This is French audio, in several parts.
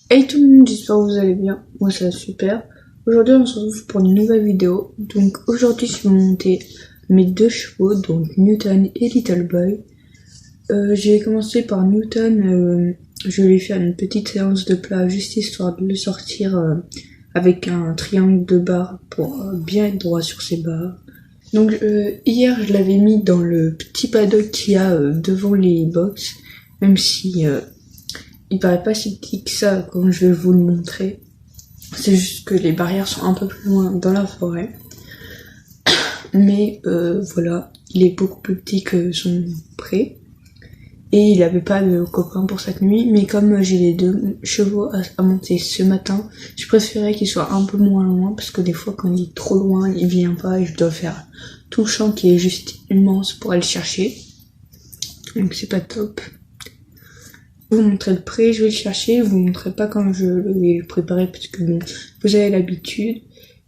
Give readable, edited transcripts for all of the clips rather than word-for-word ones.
Hey tout le monde, j'espère que vous allez bien. Moi ça va super. Aujourd'hui on se retrouve pour une nouvelle vidéo. Donc aujourd'hui je vais monter mes deux chevaux, donc Newton et Little Boy. Je vais commencer par Newton. Je vais lui faire une petite séance de plat juste histoire de le sortir avec un triangle de barres pour bien être droit sur ses barres. Donc hier je l'avais mis dans le petit paddock qu'il y a devant les box, même si il paraît pas si petit que ça comme je vais vous le montrer. C'est juste que les barrières sont un peu plus loin dans la forêt. Mais voilà, il est beaucoup plus petit que son pré. Et il avait pas de copain pour cette nuit. Mais comme j'ai les deux chevaux à monter ce matin, je préférais qu'il soit un peu moins loin. Parce que des fois quand il est trop loin, il vient pas et je dois faire tout le champ qui est juste immense pour aller le chercher. Donc c'est pas top. Je vais vous montrer le pré, je vais le chercher, je vous montrerai pas quand je vais le préparer parce que bon, vous avez l'habitude.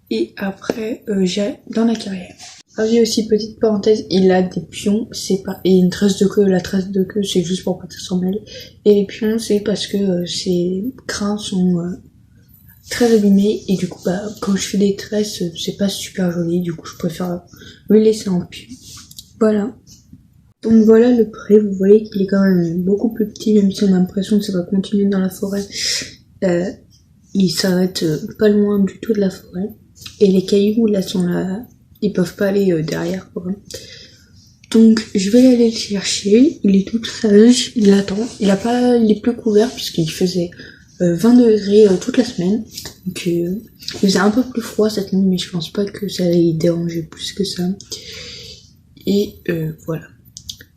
Et après, j'ai dans la carrière. Ah oui, aussi, petite parenthèse, il a des pions, c'est pas, et une tresse de queue. La tresse de queue, c'est juste pour pas que ça s'en mêle. Et les pions, c'est parce que ses crins sont très abîmés, et du coup, bah, quand je fais des tresses, c'est pas super joli, du coup, je préfère le laisser en pion. Voilà. Donc voilà le pré, vous voyez qu'il est quand même beaucoup plus petit, même si on a l'impression que ça va continuer dans la forêt. Il s'arrête pas loin du tout de la forêt. Et les cailloux là sont là, ils peuvent pas aller derrière quoi. Donc je vais aller le chercher, il est tout sage, il attend. Il est plus couvert puisqu'il faisait 20 degrés toute la semaine. Donc il faisait un peu plus froid cette nuit, mais je pense pas que ça allait déranger plus que ça. Et voilà.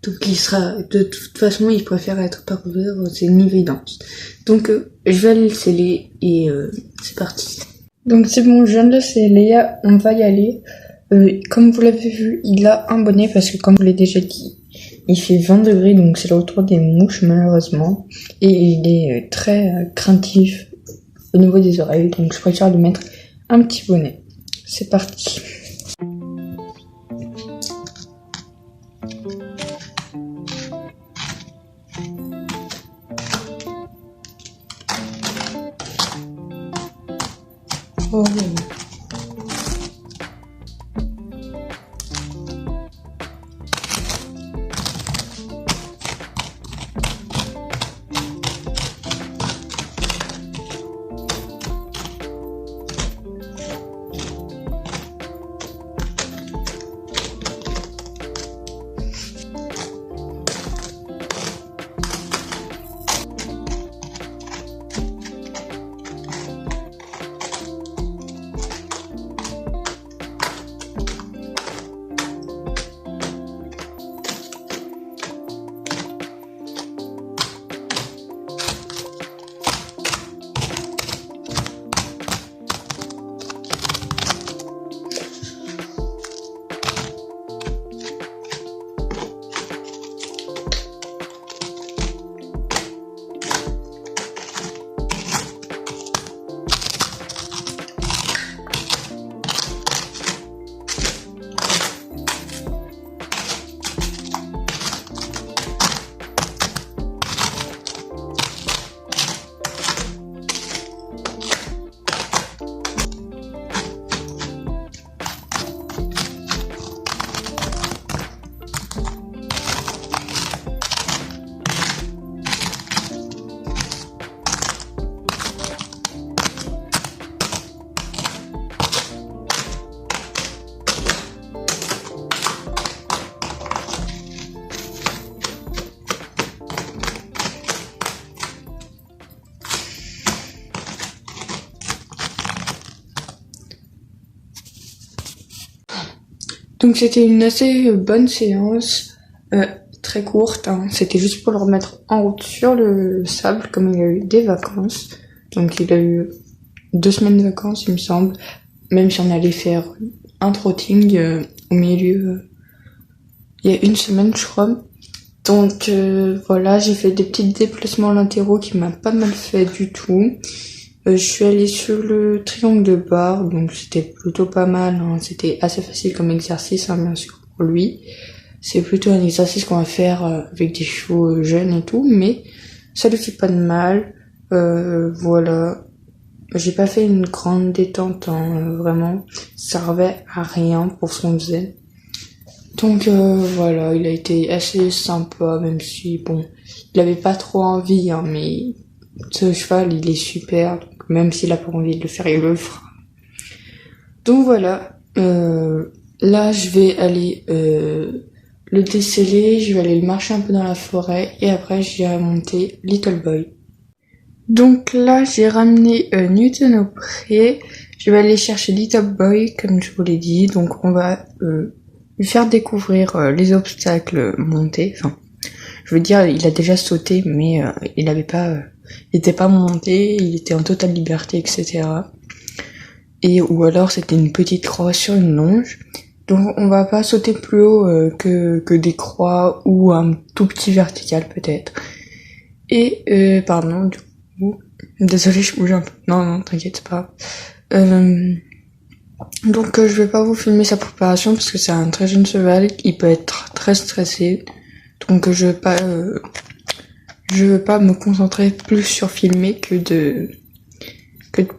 Donc il sera, de toute façon, il préfère être pas couvert, c'est une évidence. Donc je vais aller le sceller et c'est parti. Donc c'est bon, je viens de le sceller, on va y aller. Comme vous l'avez vu, il a un bonnet parce que comme je vous l'ai déjà dit, il fait 20 degrés, donc c'est le retour des mouches malheureusement. Et il est très craintif au niveau des oreilles, donc je préfère lui mettre un petit bonnet. C'est parti. Oh. Donc c'était une assez bonne séance, très courte, hein. C'était juste pour le remettre en route sur le sable, comme il a eu des vacances. Donc il a eu 2 semaines de vacances, il me semble, même si on allait faire un trotting au milieu, il y a 1 semaine je crois. Donc voilà, j'ai fait des petits déplacements latéraux qui m'a pas mal fait du tout. Je suis allée sur le triangle de barre, donc c'était plutôt pas mal, hein. C'était assez facile comme exercice, hein, bien sûr, pour lui. C'est plutôt un exercice qu'on va faire avec des chevaux jeunes et tout, mais ça lui fait pas de mal. Voilà. J'ai pas fait une grande détente, hein, vraiment. Ça servait à rien pour ce qu'on faisait. Donc voilà, il a été assez sympa, même si, bon, il avait pas trop envie, hein, mais ce cheval, il est super. Donc même s'il a pas envie de le faire, il le fera. Donc voilà, là je vais aller le déceler, je vais aller le marcher un peu dans la forêt et après j'irai monter Little Boy. Donc là j'ai ramené Newton au pré, je vais aller chercher Little Boy comme je vous l'ai dit, donc on va lui faire découvrir les obstacles montés, enfin je veux dire il a déjà sauté mais il était pas monté, il était en totale liberté etc. Et ou alors c'était une petite croix sur une longe. Donc on va pas sauter plus haut que des croix ou un tout petit vertical peut-être. Et pardon du coup, désolé je bouge un peu. Non t'inquiète pas. Donc je vais pas vous filmer sa préparation parce que c'est un très jeune cheval, il peut être très stressé. Donc je veux pas me concentrer plus sur filmer que de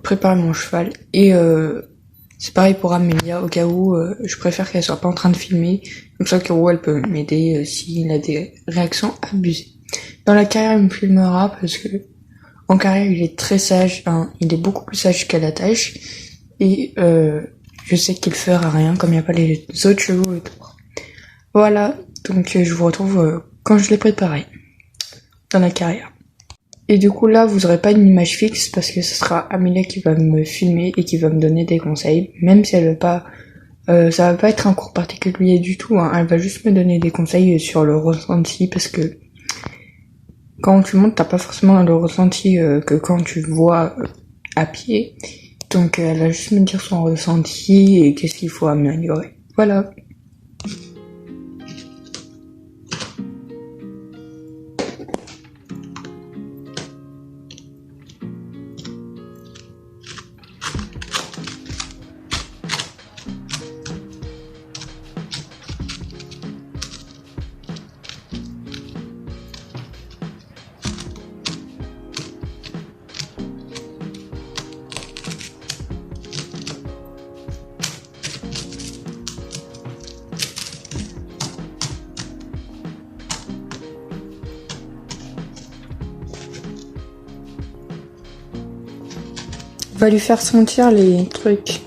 préparer mon cheval. Et c'est pareil pour Amélia, au cas où je préfère qu'elle soit pas en train de filmer, comme ça qu'au elle peut m'aider s'il a des réactions abusées. Dans la carrière, il me filmera parce que en carrière, il est très sage, hein, il est beaucoup plus sage qu'à la tâche, et je sais qu'il fera rien comme il n'y a pas les autres chevaux et tout. Voilà, donc je vous retrouve quand je l'ai préparé dans la carrière. Et du coup là vous aurez pas une image fixe parce que ce sera Amélia qui va me filmer et qui va me donner des conseils, même si elle veut pas, ça va pas être un cours particulier du tout, hein. Elle va juste me donner des conseils sur le ressenti parce que quand tu montes t'as pas forcément le ressenti que quand tu vois à pied, donc elle va juste me dire son ressenti et qu'est-ce qu'il faut améliorer. Voilà. Va lui faire sentir les trucs,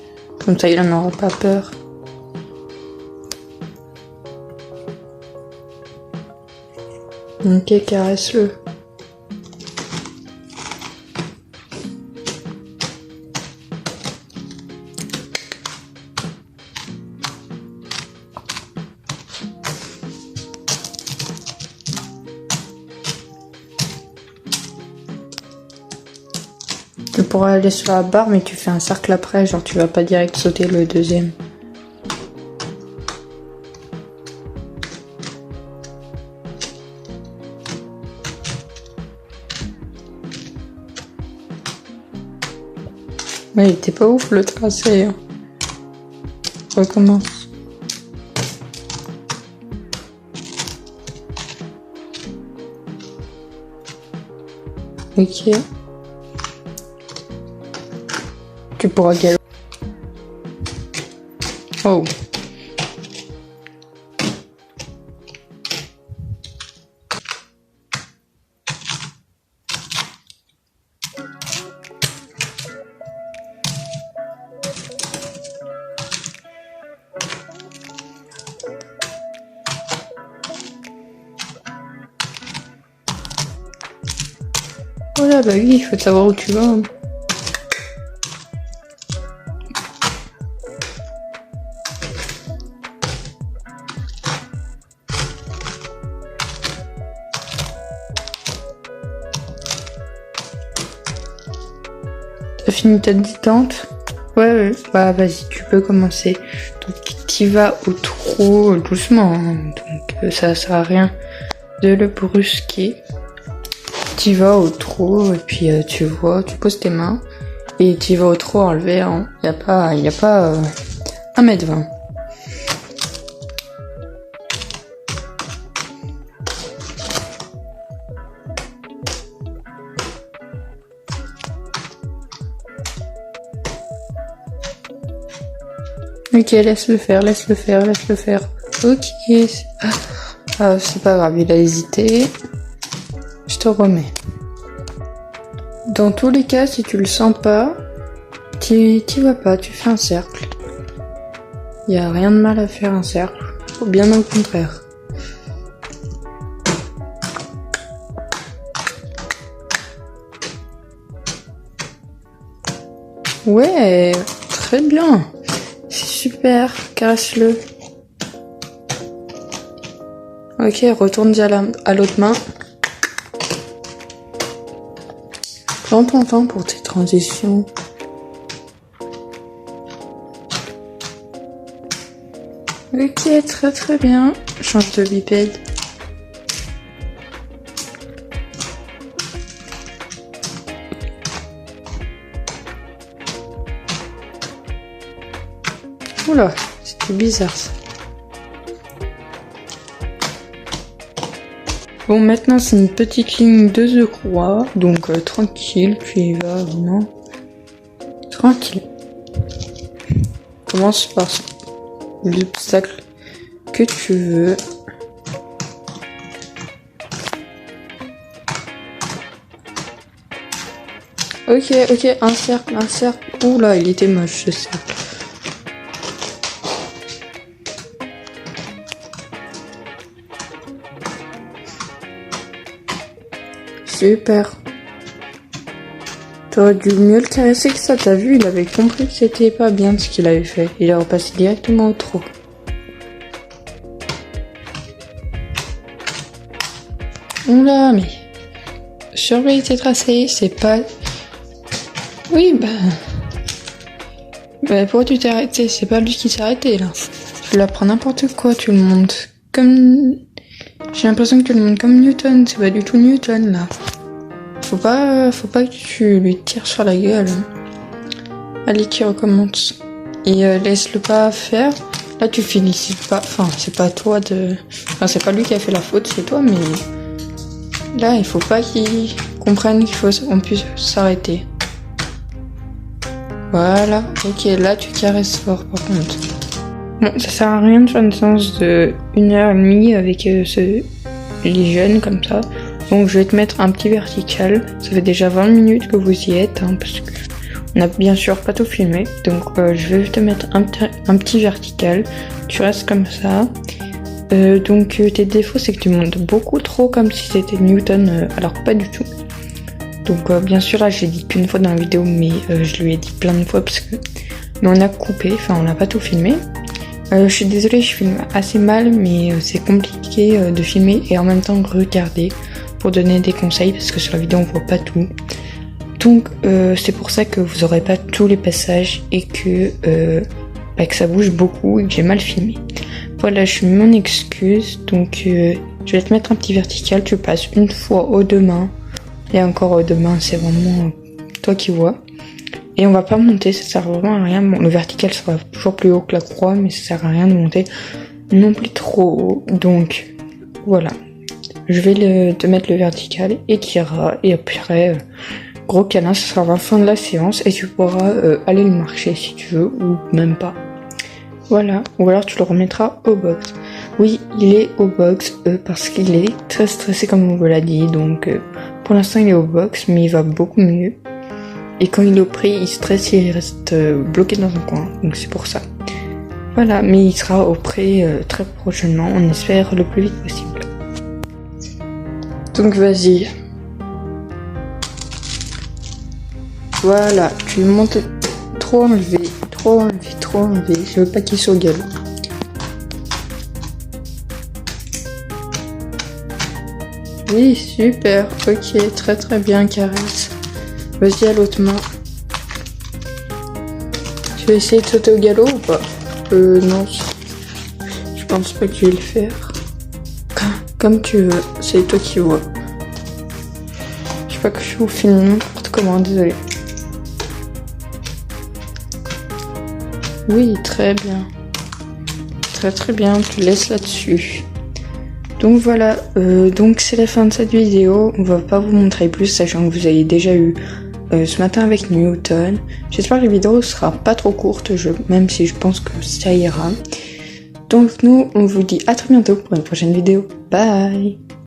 comme ça il en aura pas peur. Ok, caresse-le. Tu pourras aller sur la barre, mais tu fais un cercle après, genre tu vas pas direct sauter le deuxième. Ouais, il était pas ouf le tracé. Hein. Recommence. Ok. Tu pourras galoper. Oh. Voilà, bah oui, il faut savoir où tu vas. Hein. T'as fini ta détente? Ouais, bah vas-y, tu peux commencer. Donc t'y vas au trot doucement, hein. Donc ça sert à rien de le brusquer. T'y vas au trot et puis tu poses tes mains et t'y vas au trot enlevé. Hein. Y a pas 1m20. Ok, laisse le faire, laisse le faire, laisse le faire. Ok. C'est pas grave, il a hésité. Je te remets. Dans tous les cas, si tu le sens pas, t'y vas pas, tu fais un cercle. Y a rien de mal à faire un cercle, ou bien au contraire. Ouais, très bien. C'est super, caresse-le. Ok, retourne à l'autre main. Prends ton temps pour tes transitions. Ok, très très bien. Change de bipède. Oula, c'était bizarre ça. Bon, maintenant c'est une petite ligne de croix, donc tranquille, tu y vas vraiment tranquille. Commence par l'obstacle que tu veux. Ok, un cercle. Oula, il était moche ce cercle. Super. T'aurais dû mieux le caresser que ça, t'as vu, il avait compris que c'était pas bien ce qu'il avait fait. Il est repassé directement au trou. Oula, mais... surveille tes tracés, c'est pas... Oui, pourquoi tu t'es arrêté? C'est pas lui qui s'est arrêté, là. Tu l'apprends n'importe quoi, tu le montes comme... J'ai l'impression que tu le montes comme Newton, c'est pas du tout Newton, là. Faut pas que tu lui tires sur la gueule. Allez, qui recommence. Et laisse-le pas faire. Là, tu félicites pas. Enfin, c'est pas toi de... Enfin, c'est pas lui qui a fait la faute, c'est toi, mais... Là, il faut pas qu'il comprenne qu'on puisse s'arrêter. Voilà. Ok, là, tu caresses fort, par contre. Bon, ça sert à rien de faire une séance de 1h30 avec les jeunes, comme ça. Donc je vais te mettre un petit vertical, ça fait déjà 20 minutes que vous y êtes, hein, parce que on a bien sûr pas tout filmé, donc je vais te mettre un petit vertical, tu restes comme ça. Donc tes défauts c'est que tu montes beaucoup trop comme si c'était Newton, alors pas du tout. Donc bien sûr là j'ai dit qu'une fois dans la vidéo, mais je lui ai dit plein de fois parce que on a coupé, enfin on n'a pas tout filmé. Je suis désolée, je filme assez mal, mais c'est compliqué de filmer et en même temps regarder pour donner des conseils parce que sur la vidéo on voit pas tout. Donc c'est pour ça que vous aurez pas tous les passages et que ça bouge beaucoup et que j'ai mal filmé. Voilà, je suis mon excuse. Donc je vais te mettre un petit vertical, tu passes une fois aux deux mains et encore aux deux mains, c'est vraiment toi qui vois. Et on va pas monter, ça sert vraiment à rien. Bon, le vertical sera toujours plus haut que la croix, mais ça sert à rien de monter non plus trop haut. Donc voilà. Je vais te mettre le vertical et t'iras. Et après, gros câlin, ce sera la fin de la séance et tu pourras aller le marcher si tu veux ou même pas. Voilà. Ou alors tu le remettras au box. Oui, il est au box parce qu'il est très stressé comme on vous l'a dit. Donc pour l'instant il est au box, mais il va beaucoup mieux. Et quand il est au pré, il stresse et il reste bloqué dans un coin. Donc c'est pour ça. Voilà, mais il sera au pré très prochainement. On espère le plus vite possible. Donc vas-y. Voilà, tu montes trop enlevé. Je veux pas qu'il soit au galop. Oui, super. Ok, très très bien, caresse. Vas-y à l'autre main. Tu vas essayer de sauter au galop ou pas? Non. Je pense pas que tu vais le faire. Comme tu veux, c'est toi qui vois. Je sais pas que je vous filme n'importe comment, désolé. Oui, très bien. Très très bien, tu laisses là-dessus. Donc voilà, donc c'est la fin de cette vidéo. On va pas vous montrer plus, sachant que vous avez déjà eu ce matin avec Newton. J'espère que la vidéo sera pas trop courte, même si je pense que ça ira. Donc nous, on vous dit à très bientôt pour une prochaine vidéo. Bye!